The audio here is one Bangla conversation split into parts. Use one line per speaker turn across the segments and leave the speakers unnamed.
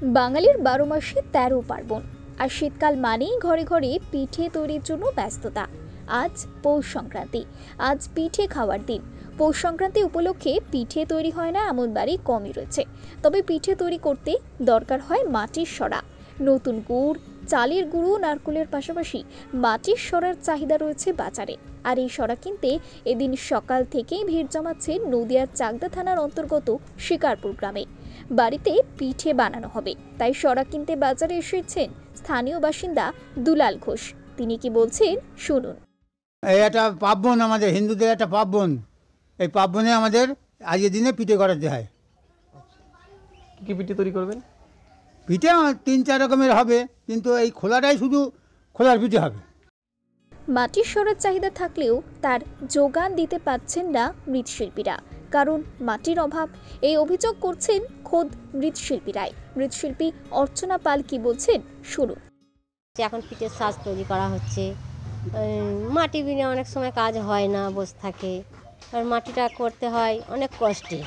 বাঙালির 12 মাসে 13 পার্বণ, আর শীতকাল মানেই ঘরে ঘরে পিঠে তৈরির জন্য ব্যস্ততা। আজ পৌষ সংক্রান্তি, আজ পিঠে খাওয়ার দিন। পৌষ সংক্রান্তি উপলক্ষে পিঠে তৈরি হয় না এমন বাড়ি কমই রয়েছে। তবে পিঠে তৈরি করতে দরকার হয় মাটির সরা, নতুন গুড়, চালের গুঁড়ো, নারকেলের পাশাপাশি মাটির সরার চাহিদা রয়েছে বাজারে। আর এই সরা কিনতে এদিন সকাল থেকেই ভিড় জমাচ্ছে নদিয়ার চাকদা থানার অন্তর্গত শিকারপুর গ্রামে। বাড়িতে পিঠে বানানো হবে, তাই সরা কিনতে বাজারে এসেছেন স্থানীয় বাসিন্দা দুলাল ঘোষ। তিনি কি বলছেন শুনুন।
এটা পার্বণ, আমাদের হিন্দুদের একটা পার্বণ। এই পার্বণে আমাদের আজকের দিনে পিঠে করাতে হয়।
কি পিঠে তৈরি করবেন?
পিঠে 3-4 রকমের হবে, কিন্তু এই খোলাটাই শুধু খোলার পিঠে হবে।
মাটির সরার চাহিদা থাকলেও তার যোগান দিতে পারছেন না মৃৎশিল্পীরা, কারণ মাটির অভাব। এই অভিযোগ করছেন খোদ মৃৎশিল্পীরাই। মৃৎশিল্পী অর্চনা পাল কি বলছেন শুনুন।
এখন পিঠের সাজ তৈরি করা হচ্ছে, মাটি বিনে অনেক সময় কাজ হয় না, বসে থাকে। আর মাটিটা করতে হয় অনেক কষ্টে,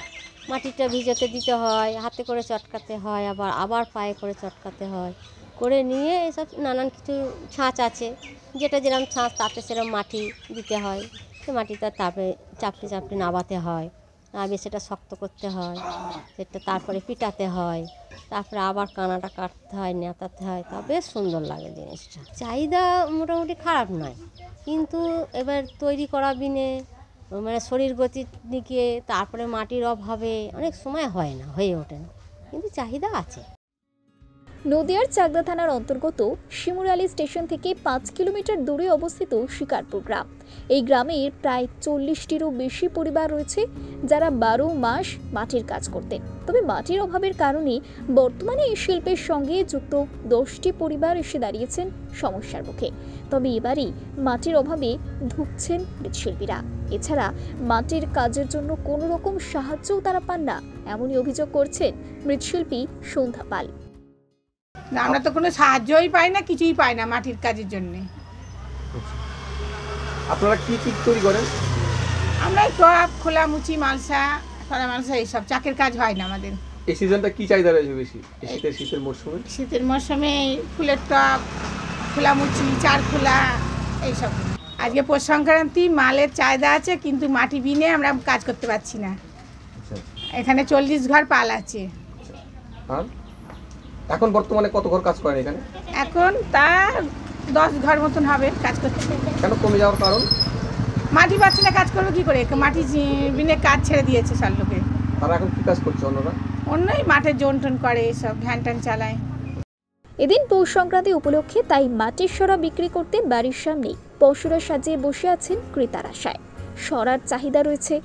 মাটিটা ভিজাতে দিতে হয়, হাতে করে চটকাতে হয়, আবার পায়ে করে চটকাতে হয়, করে নিয়ে এসব নানান কিছু ছাঁচ আছে, যেটা যেরকম ছাঁচ তাতে সেরকম মাটি দিতে হয়। সে মাটিটা তারপরে চাপড়ে চাপড়ে নাবাতে হয়, আগে সেটা শক্ত করতে হয়, সেটা তারপরে পিটাতে হয়, তারপরে আবার কানাটা কাটতে হয়, নেতাতে হয়, তা বেশ সুন্দর লাগে জিনিসটা। চাহিদা মোটামুটি খারাপ নয়, কিন্তু এবার তৈরি করা বিনে মানে শরীর গতির দিকে, তারপরে মাটির অভাবে অনেক সময় হয় না, হয়ে ওঠে না, কিন্তু চাহিদা আছে।
নদিয়ার চাকদা থানার অন্তর্গত শিমুরালী স্টেশন থেকে 5 কিলোমিটার দূরে অবস্থিত শিকারপুর গ্রাম। এই গ্রামের প্রায় 40টিরও বেশি পরিবার রয়েছে যারা 12 মাস মাটির কাজ করতেন। তবে মাটির অভাবের কারণে বর্তমানে এই শিল্পের সঙ্গে যুক্ত 10টি পরিবার এসে দাঁড়িয়েছেন সমস্যার মুখে। তবে এবারই মাটির অভাবে ধুঁকছেন মৃৎশিল্পীরা। এছাড়া মাটির কাজের জন্য কোনো রকম সাহায্যও তারা পান না, এমনই অভিযোগ করছেন মৃৎশিল্পী সন্ধ্যা পাল।
না, আমরা তো কোনো সাহায্যই পাই না, কিছুই পাই না মাটির কাজের জন্য।
আপনারা কি কি তৈরি করেন?
আমরা টপ, খোলা মুচি, মালসা, সরা মালসা, এইসব চাকের কাজ হয় না আমাদের।
এই সিজনটা কি চাহিদা রয়েছে বেশি? শীতের মরশুমে?
শীতের মরশুমে ফুলের টপ, খোলা মুচি, চার খোলা, এইসব। আজকে পৌষ সংক্রান্তি, মালের চাহিদা আছে, কিন্তু মাটি বিনে আমরা কাজ করতে পারছি না। এখানে 40 ঘর পাল আছে।
আর এখন বর্তমানে কত ঘর কাজ করেন এখানে?
এখন তা 10 ঘর মতন হবে কাজ করতে।
কেন কমে যাওয়ার কারণ?
মাটি পাচ্ছে না, কাজ করবে কি করে? মাটি বিনে কাজ ছেড়ে দিয়েছে সব লোকে।
তারা এখন কি কাজ করছে?
অন্যই মাঠে জোন টোন করে, এসব ভ্যান ট্যান চালায়।
এদিন পৌষ সংক্রান্তি উপলক্ষে তাই মাটির সরা বিক্রি করতে বাড়ির সামনেই পশুরা সাজিয়ে বসে আছেন ক্রেতার আশায়। সরার চাহিদা রয়েছে,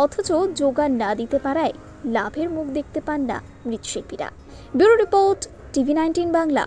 অথচ যোগান না দিতে পারায় লাভের মুখ দেখতে পান না মৃৎশিল্পীরা। Bureau report, TV19 Bangla.